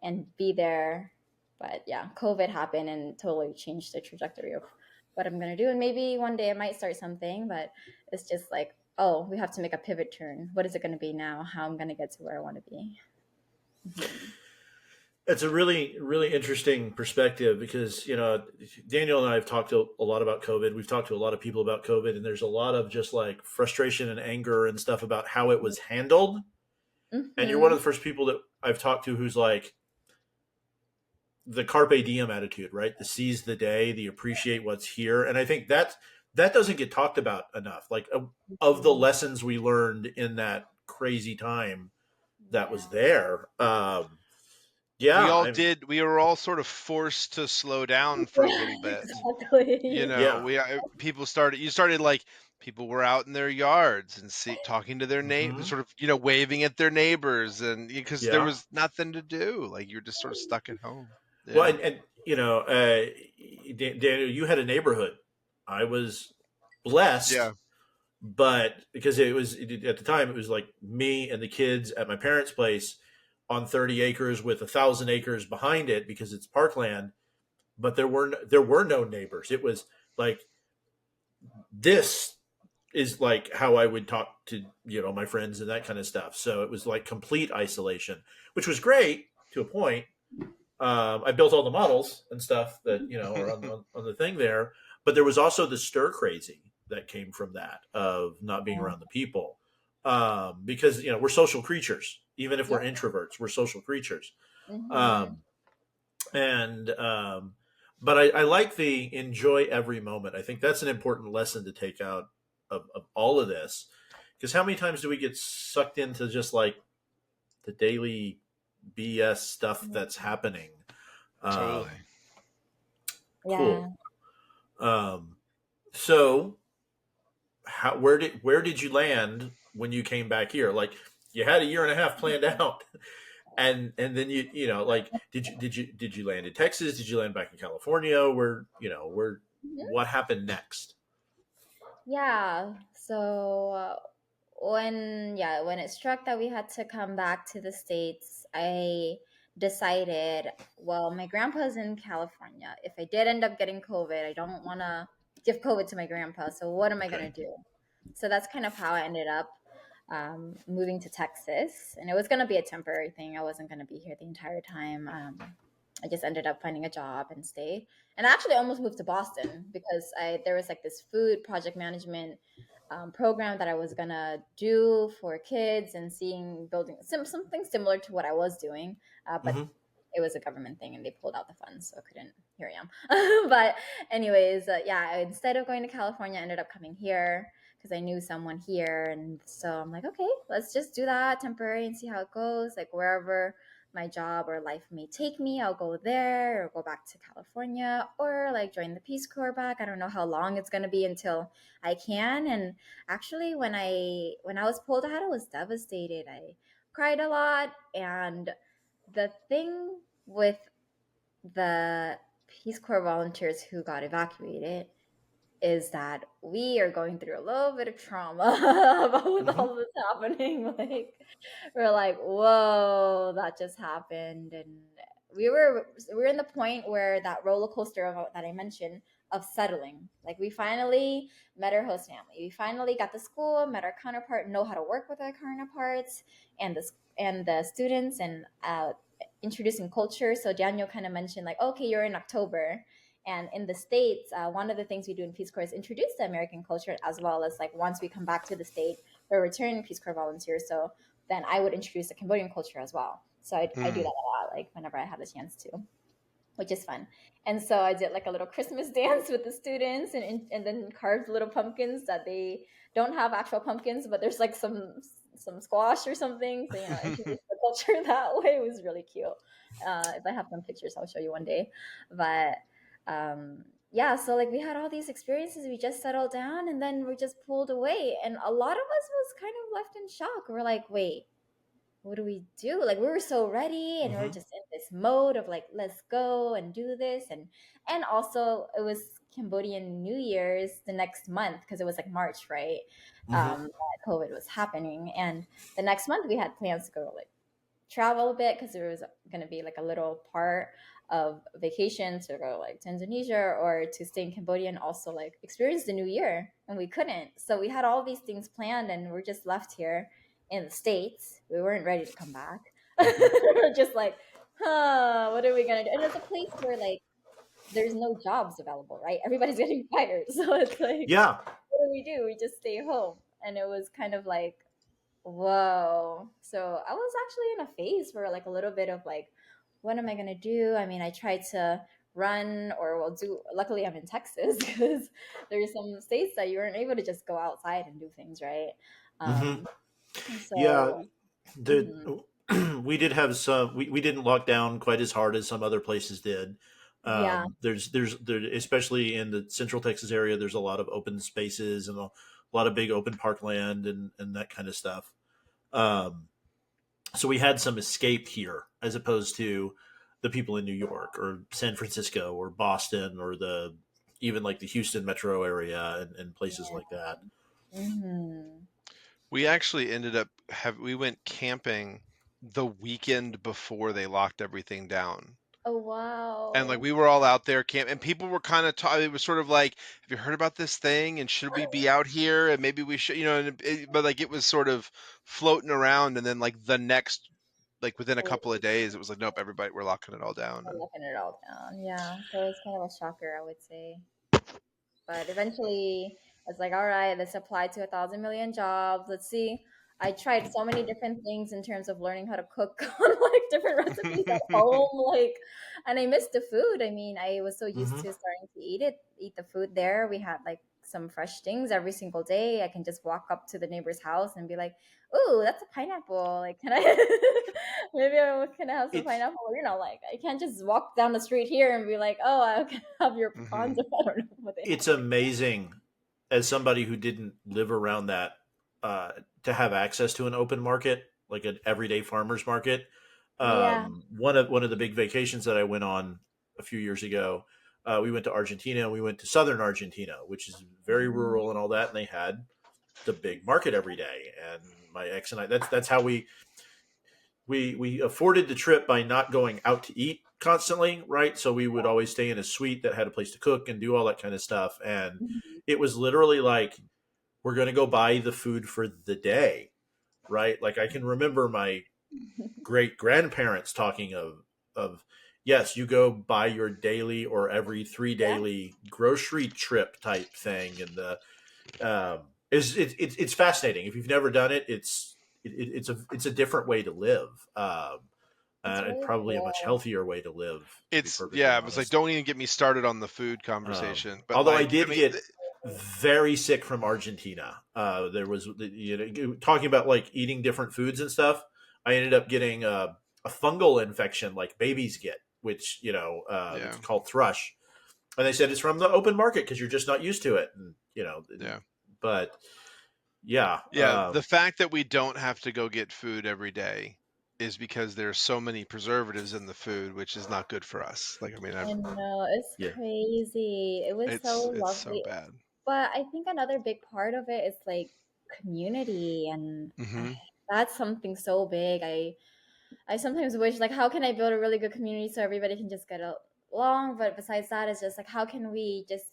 and be there. But yeah, COVID happened and totally changed the trajectory of what I'm going to do. And maybe one day I might start something, but it's just like, oh, we have to make a pivot turn. What is it going to be now? How I'm going to get to where I want to be. Mhm. It's a really, really interesting perspective because, Daniel and I have talked a lot about COVID. We've talked to a lot of people about COVID, and there's a lot of just like frustration and anger and stuff about how it was handled. And you're one Mm-hmm. of the first people that I've talked to who's like the carpe diem attitude, right? The seize the day, the appreciate what's here. And I think that doesn't get talked about enough. Like of the lessons we learned in that crazy time that was Yeah. there. Yeah, We all I'm. did. We were all sort of forced to slow down for a little bit. You Exactly. know, Yeah. people started. You started like people were out in their yards and talking to their neighbors, Hmm. sort of waving at their neighbors, and because there Yeah. was nothing to do, like you're just sort of stuck at home. Well, Yeah. and Daniel, you had a neighborhood. I was blessed, Yeah. but because at the time it was like me and the kids at my parents' place on 30 acres with 1,000 acres behind it because it's parkland. But there were no neighbors. It was like this is like how I would talk to my friends and that kind of stuff. So it was like complete isolation, which was great to a point. I built all the models and stuff that are on the thing there. But there was also the stir crazy that came from that of not being around the people, because we're social creatures. Even if we're Yep. introverts, we're social creatures. Mm-hmm. Um, and but I like the enjoy every moment. I think that's an important lesson to take out of all of this, because how many times do we get sucked into just like the daily BS stuff that's happening? Um, Totally. cool. Yeah. Um, so where did you land when you came back here? Like you had a year and a half planned out, and then like did you land in Texas? Did you land back in California? Where what happened next? Yeah. So when it struck that we had to come back to the States, I decided, well, my grandpa's in California. If I did end up getting COVID, I don't want to give COVID to my grandpa. So what am I Okay. going to do? So that's kind of how I ended up moving to Texas. And it was going to be a temporary thing. I wasn't going to be here the entire time. I just ended up finding a job and stay. And I actually almost moved to Boston because there was like this food project management program that I was gonna do for kids and seeing building something similar to what I was doing, but Hmm. it was a government thing and they pulled out the funds, so I couldn't. Here I am. But anyways, yeah, instead of going to California, I ended up coming here because I knew someone here, and so I'm like, okay, let's just do that temporary and see how it goes. Like wherever my job or life may take me, I'll go there or go back to California or like join the Peace Corps back. I don't know how long it's gonna be until I can. And actually, when I was pulled out, I was devastated. I cried a lot, and the thing with the Peace Corps volunteers who got evacuated is that we are going through a little bit of trauma about with Hmm. all this happening. Like we're like, whoa, that just happened, and we were in the point where that roller coaster that I mentioned of settling. Like we finally met our host family. We finally got to school, met our counterpart, know how to work with our counterparts, and the students, and introducing culture. So Daniel kind of mentioned like, okay, you're in October. And in the States, one of the things we do in Peace Corps is introduce the American culture, as well as like once we come back to the state, we're returning Peace Corps volunteers. So then I would introduce the Cambodian culture as well. So I do that a lot, like whenever I have the chance to, which is fun. And so I did like a little Christmas dance with the students, and then carved little pumpkins that they don't have actual pumpkins, but there's like some squash or something. So introduce the culture that way. It was really cute. If I have some pictures, I'll show you one day. But yeah, so like we had all these experiences. We just settled down, and then we're just pulled away, and a lot of us was kind of left in shock. We're like, wait, what do we do? Like we were so ready and we are Hmm. just in this mode of like, let's go and do this. And also it was Cambodian New Year's the next month because it was like March, right? Hmm. That COVID was happening. And the next month we had plans to go like travel a bit because there was going to be like a little part of vacation to go like Tanzania or to stay in Cambodia and also like experience the new year, and we couldn't. So we had all these things planned and we're just left here in the States. We weren't ready to come back. Hmm. We're just like, what are we gonna do? And it's a place where like there's no jobs available, right? Everybody's getting fired. So it's like, Yeah. what do we do? We just stay home. And it was kind of like, whoa. So I was actually in a phase where like a little bit of like, what am I gonna do? I mean, I tried to run or well do luckily I'm in Texas because there's some states that you weren't able to just go outside and do things, right? Hmm. Yeah. So The mhm. we did have some. We didn't lock down quite as hard as some other places did. Yeah. There, especially in the Central Texas area. There's a lot of open spaces and a lot of big open parkland and that kind of stuff. Um, so we had some escape here as opposed to the people in New York or San Francisco or Boston or the even like the Houston metro area and places like that. Hmm. We actually ended up we went camping the weekend before they locked everything down. Oh And like wow. we were all out there and people were kind of it was sort of like, have you heard about this thing and should we be out here and maybe we should, but like it was sort of floating around, and then like the next like within a couple of days, it was like, nope, everybody, we're locking it all down. We're And locking it all down. Yeah. So it's kind of a shocker, I would say. But eventually, it's like, all right, let's apply to 1,000 million jobs. Let's see. I tried so many different things in terms of learning how to cook on like different recipes at home, like, and I missed the food. I mean, I was so used Hmm. to starting to eat the food there. We had like some fresh things every single day. I can just walk up to the neighbor's house and be like, "Ooh, that's a pineapple. Like, can I maybe can I have some It's pineapple?" You know, like I can't just walk down the street here and be like, "Oh, I can have your Mhm. pecans." Or I don't know what they it's have. amazing as somebody who didn't live around that uh, to have access to an open market, like an everyday farmers market. Yeah. One of the big vacations that I went on a few years ago, we went to Argentina. And we went to southern Argentina, which is very Mm, rural and all that, and they had the big market every day. And my ex and I, that's how we afforded the trip by not going out to eat constantly, right? So we would always stay in a suite that had a place to cook and do all that kind of stuff. And mhm. it was literally like, we're going to go buy the food for the day, right? Like I can remember my great grandparents talking of yes, you go buy your daily or every three Yeah. daily grocery trip type thing, and the is it's fascinating. If you've never done it, it's a different way to live, It's and really probably a much cool. healthier way to live, to be It's perfectly yeah, it was like, honest. don't even get me started on the food conversation. But Although I like, I did mean, get very sick from Argentina. There was, talking about like eating different foods and stuff. I ended up getting a fungal infection like babies get, which it's yeah, called thrush. And they said it's from the open market because you're just not used to it. And yeah, but yeah, yeah. The fact that we don't have to go get food every day is because there's so many preservatives in the food, which is not good for us. Like, I mean, I know, it's yeah. crazy. It was so it's so lovely. bad. But I think another big part of it is like community, and Hmm. that's something so big. I sometimes wish like how can I build a really good community so everybody can just get along, but besides that it's just like how can we just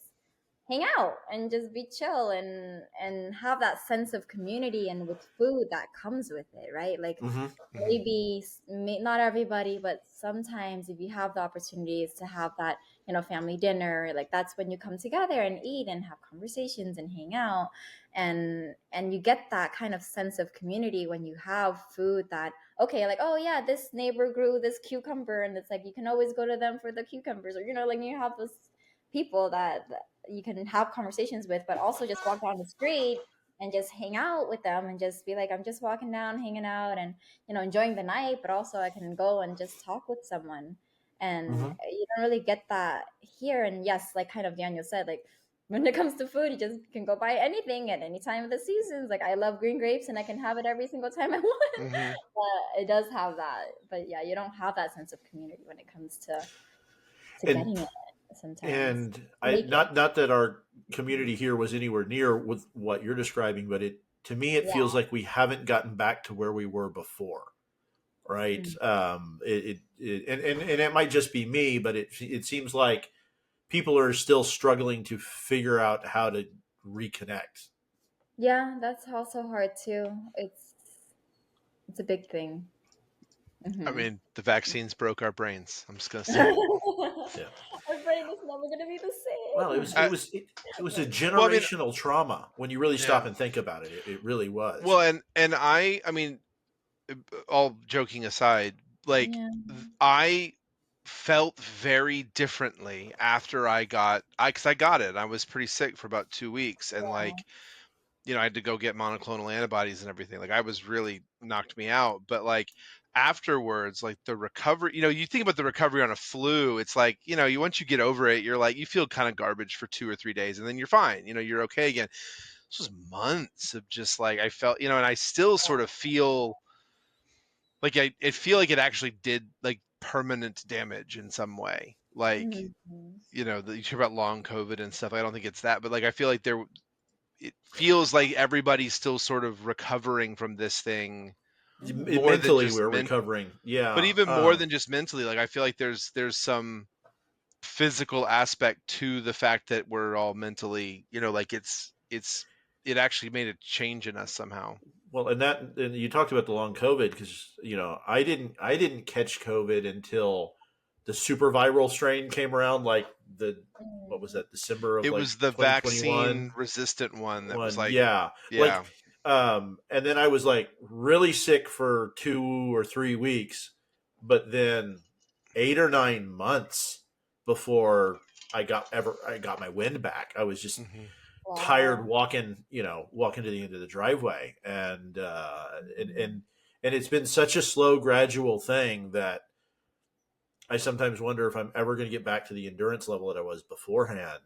hang out and just be chill and have that sense of community and with food that comes with it, right? Like Hmm. Hmm. maybe not everybody, but sometimes if you have the opportunities to have that, family dinner, like that's when you come together and eat and have conversations and hang out, and you get that kind of sense of community when you have food that, okay, like, oh yeah, this neighbor grew this cucumber, and it's like you can always go to them for the cucumbers, or like you have those people that you can have conversations with, but also just walk down the street and just hang out with them and just be like, I'm just walking down, hanging out, and enjoying the night, but also I can go and just talk with someone. And Hmm. you don't really get that here. And yes, like kind of Daniel said, like when it comes to food, you just can go buy anything at any time of the seasons. Like I love green grapes and I can have it every single time I want. Hmm. But it does have that. But yeah, you don't have that sense of community when it comes to And getting it sometimes. and I Make it. not that our community here was anywhere near with what you're describing, but it to me it Yeah. feels like we haven't gotten back to where we were before, right? Mm. And it might just be me, but it seems like people are still struggling to figure out how to reconnect. Yeah, that's also hard too. It's a big thing. I Hmm. mean, the vaccines broke our brains. I'm just gonna say it. Yeah. Our brain is never gonna be the Well, it same. was it I, was it, it was a well, I mean, generational trauma when you really yeah. stop and think about it. It really was. Well, and I mean, all joking aside, like Yeah. I felt very differently after because I got it. I was pretty sick for about 2 weeks, and Yeah. like, I had to go get monoclonal antibodies and everything. Like I was really knocked me out. But like afterwards, like the recovery, you think about the recovery on a flu, it's like, once you get over it, you're like, you feel kind of garbage for 2 or 3 days and then you're fine. You're okay again. This was months of just like, I felt, and I still sort of feel like I feel like it actually did like permanent damage in some way. Like, Mhm. you hear about long COVID and stuff. I don't think it's that, but like I feel like it feels like everybody's still sort of recovering from this thing Mhm. more than Mentally, just we're recovering. but Yeah. even more than just mentally. Like I feel like there's some physical aspect to the fact that we're all mentally, like it actually made a change in us somehow. Well, and you talked about the long COVID because I didn't catch COVID until the super viral strain came around, like the what was Mm. that, December of It like was the 2021 vaccine resistant one that was one. like, Yeah, like yeah. and then I was like really sick for 2 or 3 weeks, but then 8 or 9 months before I got my wind back. I was just Hmm. tired Wow. walking to the end of the driveway, and Mm. and and it's been such a slow, gradual thing that I sometimes wonder if I'm ever going to get back to the endurance level that I was beforehand.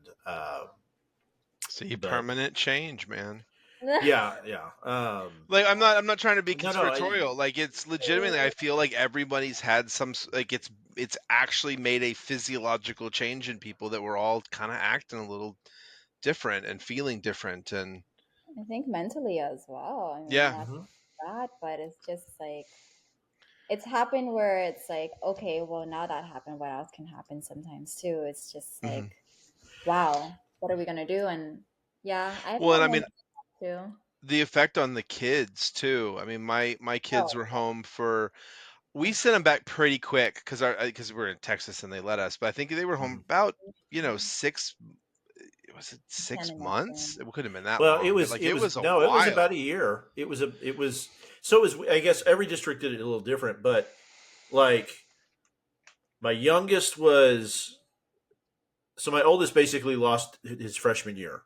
See, But permanent change, man. yeah, yeah, Like I'm not trying to be no, conspiratorial. Like it's legitimately, I feel like everybody's had like it's actually made a physiological change in people that we're all kind of acting a little different and feeling different, and I think mentally as well. I mean, yeah. not mhm. that, but it's just like it's happened where it's like, okay, well, now that happened, what else can happen sometimes too? It's just like, Hmm. wow, what are we gonna do? And yeah, I've Well, had and I mean moments too. the effect on the kids too. I mean, my kids Oh, were home for we sent them back pretty quick because we're in Texas and they let us. But I think they were home Mhm. about yeah. six. Was it Can't 6 months? imagine. It couldn't have been that Well, long, but like it it was was a no, it was about a while. year. It was so it was. I guess every district did it a little different, but like my youngest was so my oldest basically lost his freshman year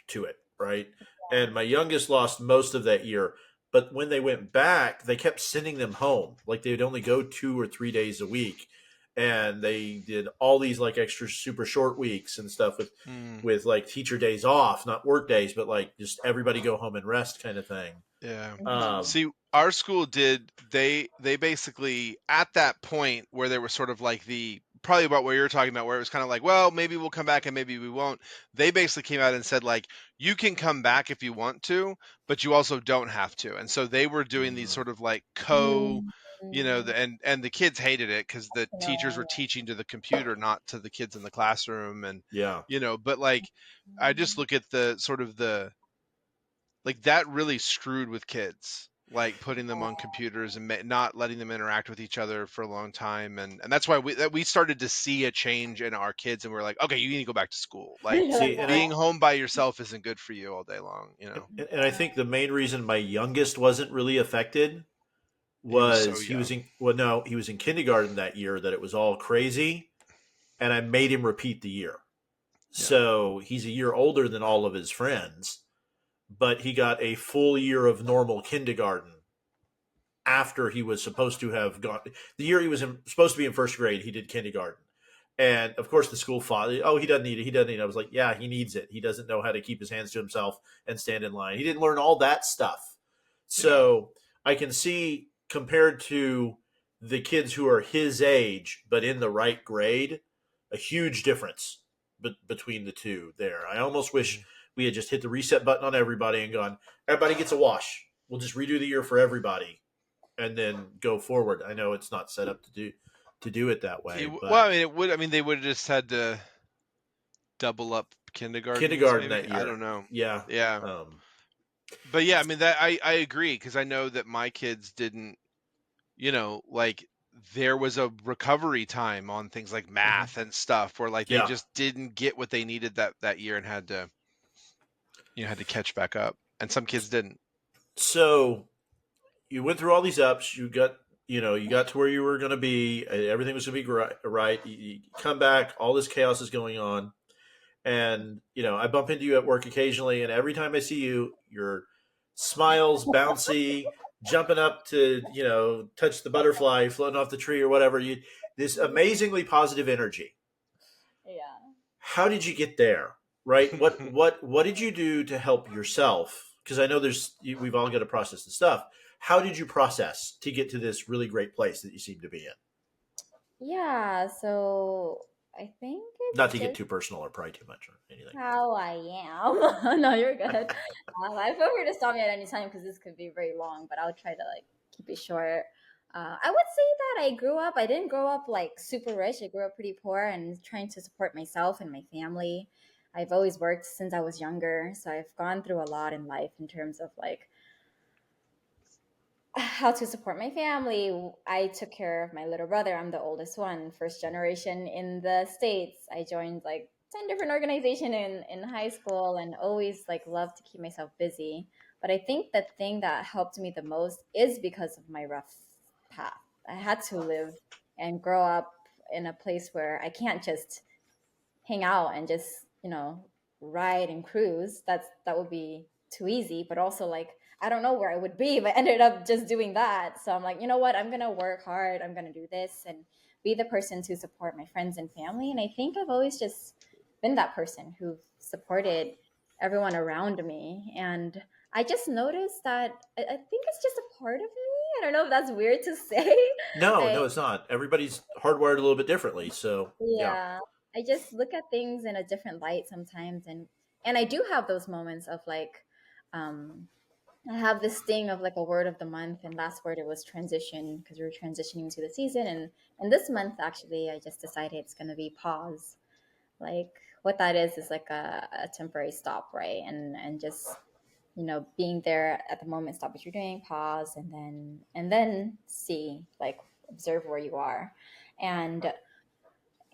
to it, right? And my youngest lost most of that year. But when they went back, they kept sending them home. Like they would only go 2 or 3 days a week, and they did all these like extra super short weeks and stuff Mm, with like teacher days off, not work days, but like just everybody go home and rest kind of thing. yeah. Mhm. Um, See, our school did they basically at that point where they were sort of like the probably about what you're talking about, where it was kind of like, well, maybe we'll come back and maybe we won't. They basically came out and said like, you can come back if you want to, but you also don't have to. And so they were doing these sort of like Mhm. and the kids hated it because the teachers were No. teaching to the computer, not to the kids in the classroom, and yeah. but like I just look at the sort of the like that really screwed with kids, like putting them on computers and not letting them interact with each other for a long time, and that's why we started to see a change in our kids, and we're like, okay, you need to go back to school. Like You're like, See, and I being home by yourself isn't good for you all day long. and I think the main reason my youngest wasn't really affected He was so was young. he was in kindergarten that year that it was all crazy, and I made him repeat the year. Yeah. So he's a year older than all of his friends, but he got a full year of normal kindergarten after he was supposed to have gone. The year he was supposed to be in first grade, he did kindergarten. And of course, the school fought. Oh, he doesn't need it. He doesn't need it. I was like, yeah, he needs it. He doesn't know how to keep his hands to himself and stand in line. He didn't learn all that stuff. Yeah. So I can see compared to the kids who are his age but in the right grade, a huge difference between the two there. I almost wish Mhm. we had just hit the reset button on everybody and gone, everybody gets a wash. We'll just redo the year for everybody and then go forward. I know it's not set up to do it that way, Well, but I mean, it would. I mean, they would have just had to double up kindergartens, kindergarten maybe. that I year, don't know. yeah. Yeah, Um, but yeah, I mean that I agree because I know that my kids didn't. Like there was a recovery time on things like mhm. math and stuff where like they Yeah. just didn't get what they needed that year and had to catch back up. And some kids didn't. So you went through all these ups. You got to where you were going to be. Everything was going to be right. You come back. All this chaos is going on, and I bump into you at work occasionally. And every time I see you, your smiles, bouncy, jumping up to touch the butterfly floating off the tree or whatever. You this amazingly positive energy. Yeah. How did you get there? Right? What did you do to help yourself? Because I know we've all got to process the stuff. How did you process to get to this really great place that you seem to be in? Yeah, so I think Not it's to get just too personal or pry too much or anything. how I am. No, you're good. I feel free to stop me at any time because this could be very long, but I'll try to like keep it short. I would say that I didn't grow up like super rich. I grew up pretty poor and trying to support myself and my family. I've always worked since I was younger, so I've gone through a lot in life in terms of like how to support my family. I took care of my little brother. I'm the oldest one, first generation in the States. I joined like 10 different organizations in high school and always like loved to keep myself busy. But I think the thing that helped me the most is because of my rough path. I had to live and grow up in a place where I can't just hang out and just ride and cruise. That would be too easy, but also like I don't know where I would be if I ended up just doing that. So I'm like, you know what, I'm gonna work hard, I'm gonna do this and be the person to support my friends and family. And I think I've always just been that person who supported everyone around me. And I just noticed that I think it's just a part of me. I don't know if that's weird to say. No, I no, it's not. Everybody's hardwired a little bit differently. So yeah. Yeah. I just look at things in a different light sometimes, and I do have those moments of like um I have this thing of like a word of the month, and last word it was transition because we were transitioning to the season, and this month actually I just decided it's going to be pause. Like what that is like a temporary stop, right? And just being there at the moment, stop what you're doing, pause, and then see, like, observe where you are. And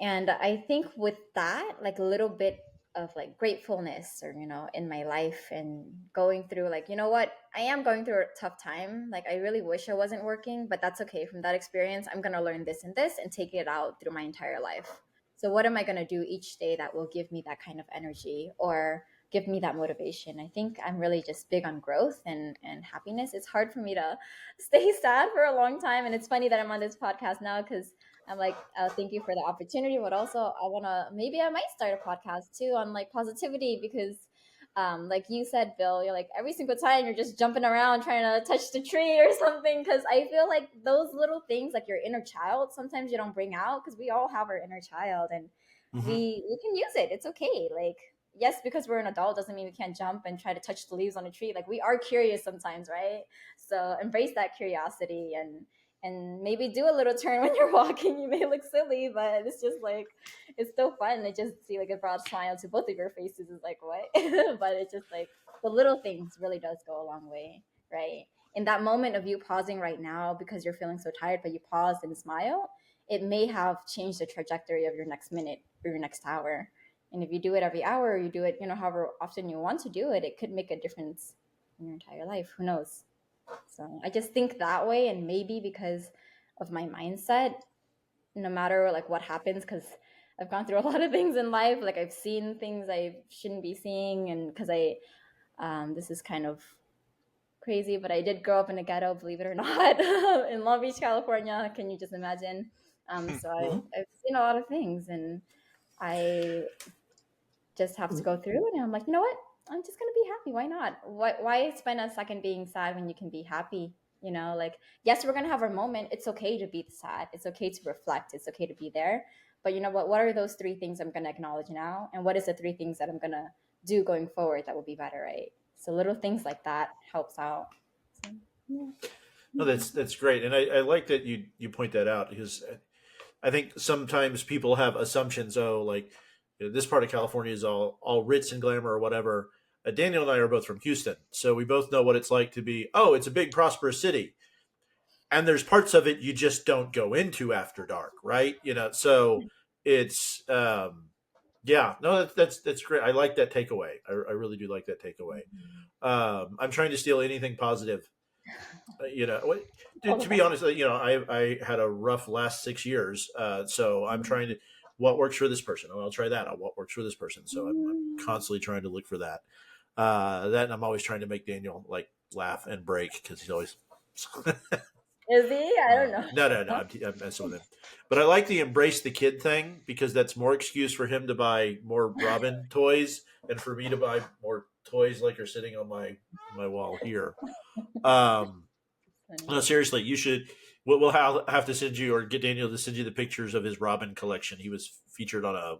I think with that, like a little bit of like gratefulness or, in my life and going through like, you know what, I am going through a tough time. Like I really wish I wasn't working, but that's okay. From that experience, I'm going to learn this and this and take it out through my entire life. So what am I going to do each day that will give me that kind of energy or give me that motivation? I think I'm really just big on growth and happiness. It's hard for me to stay sad for a long time. And it's funny that I'm on this podcast now because I'm like, thank you for the opportunity, but also maybe I might start a podcast too on like positivity because, like you said, Bill, you're like every single time you're just jumping around trying to touch the tree or something. Because I feel like those little things, like your inner child, sometimes you don't bring out because we all have our inner child and Hmm. we can use it. It's okay. Like yes, because we're an adult doesn't mean we can't jump and try to touch the leaves on a tree. Like we are curious sometimes, right? So embrace that curiosity and maybe do a little turn when you're walking. You may look silly, but it's just like it's still fun. I just see like a broad smile to both of your faces is like what? But it's just like the little things really does go a long way, right? In that moment of you pausing right now because you're feeling so tired, but you pause and smile, it may have changed the trajectory of your next minute or your next hour. And if you do it every hour, or you do it, however often you want to do it, it could make a difference in your entire life. Who knows? So I just think that way, and maybe because of my mindset, no matter like what happens, because I've gone through a lot of things in life. Like I've seen things I shouldn't be seeing, and because this is kind of crazy, but I did grow up in a ghetto, believe it or not, in Long Beach, California. Can you just imagine? So Hmm. I've seen a lot of things, and I just have to go through it. And I'm like, you know what? I'm just gonna be happy. Why not? Why spend a second being sad when you can be happy? Like yes, we're gonna have our moment. It's okay to be sad. It's okay to reflect. It's okay to be there. But you know what? What are those three things I'm gonna acknowledge now? And what is the three things that I'm gonna do going forward that will be better, right? So little things like that helps out. So, yeah. No, that's great, and I like that you point that out because I think sometimes people have assumptions. Oh, like this part of California is all ritz and glamour or whatever. Daniel and I are both from Houston, so we both know what it's like to be. Oh, it's a big prosperous city, and there's parts of it you just don't go into after dark, right? So it's yeah, no, that's great. I like that takeaway. I really do like that takeaway. I'm trying to steal anything positive. All the To be best. honest, I had a rough last 6 years, so I'm trying to what works for this person. Oh, I'll try that. What works for this person. So I'm constantly trying to look for that. That and I'm always trying to make Daniel like laugh and break because he's always Is he? I don't no, no, no. know. I'm messing with him. But I like the embrace the kid thing because that's more excuse for him to buy more Robin toys and for me to buy more toys like are sitting on my wall here. Um, no, Funny. seriously, you should. We'll have to send you or get Daniel to send you the pictures of his Robin collection. He was featured on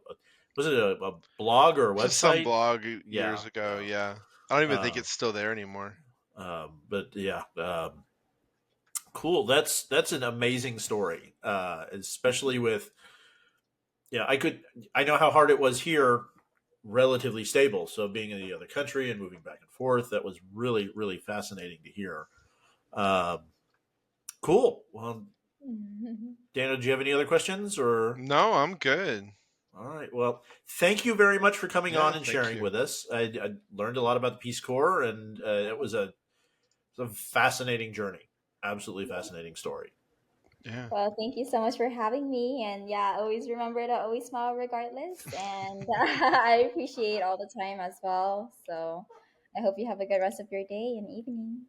was it a blog or a Some website? blog Yeah. years ago, yeah. I don't even think Uh, it's still there anymore. but yeah, cool. That's an amazing story, especially with yeah. I know how hard it was here, relatively stable. So being in the other country and moving back and forth, that was really fascinating to hear. Um, Cool. Well, Daniel, do you have any other questions or? No, I'm good. All right. Well, thank you very much for coming Yeah, on and thank sharing you. with us. I learned a lot about the Peace Corps, and it was a fascinating journey. Absolutely fascinating story. Yeah. Well, thank you so much for having me. And yeah, always remember to always smile regardless. And I appreciate all the time as well. So I hope you have a good rest of your day and evening.